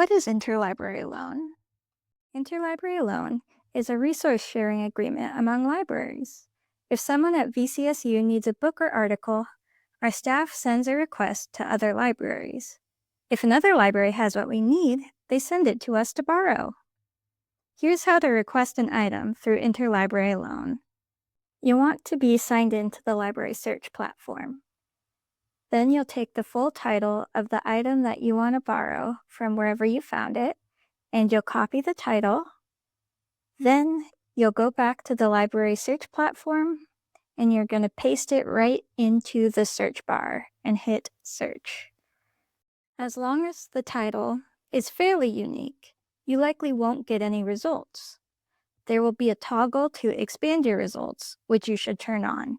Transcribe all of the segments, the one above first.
What is InterLibrary Loan? InterLibrary Loan is a resource sharing agreement among libraries. If someone at VCSU needs a book or article, our staff sends a request to other libraries. If another library has what we need, they send it to us to borrow. Here's how to request an item through InterLibrary Loan. You want to be signed in to the library search platform. Then you'll take the full title of the item that you want to borrow from wherever you found it, and you'll copy the title. Then you'll go back to the library search platform, and you're going to paste it right into the search bar and hit search. As long as the title is fairly unique, you likely won't get any results. There will be a toggle to expand your results, which you should turn on.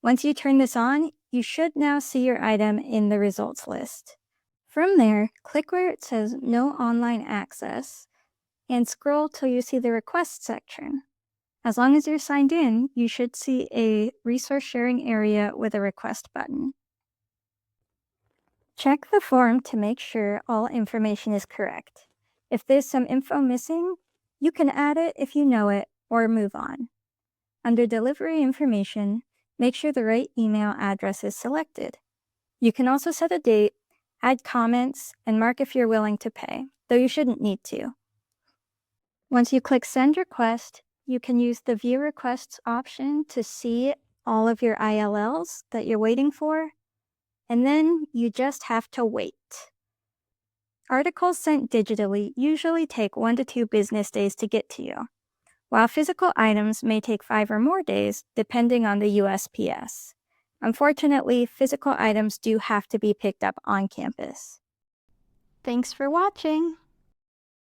Once you turn this on, you should now see your item in the results list. From there, click where it says No Online Access and scroll till you see the Request section. As long as you're signed in, you should see a resource sharing area with a request button. Check the form to make sure all information is correct. If there's some info missing, you can add it if you know it or move on. Under Delivery Information, make sure the right email address is selected. You can also set a date, add comments, and mark if you're willing to pay, though you shouldn't need to. Once you click Send Request, you can use the View Requests option to see all of your ILLs that you're waiting for, and then you just have to wait. Articles sent digitally usually take 1 to 2 business days to get to you, while physical items may take 5 or more days, depending on the USPS. Unfortunately, physical items do have to be picked up on campus. Thanks for watching!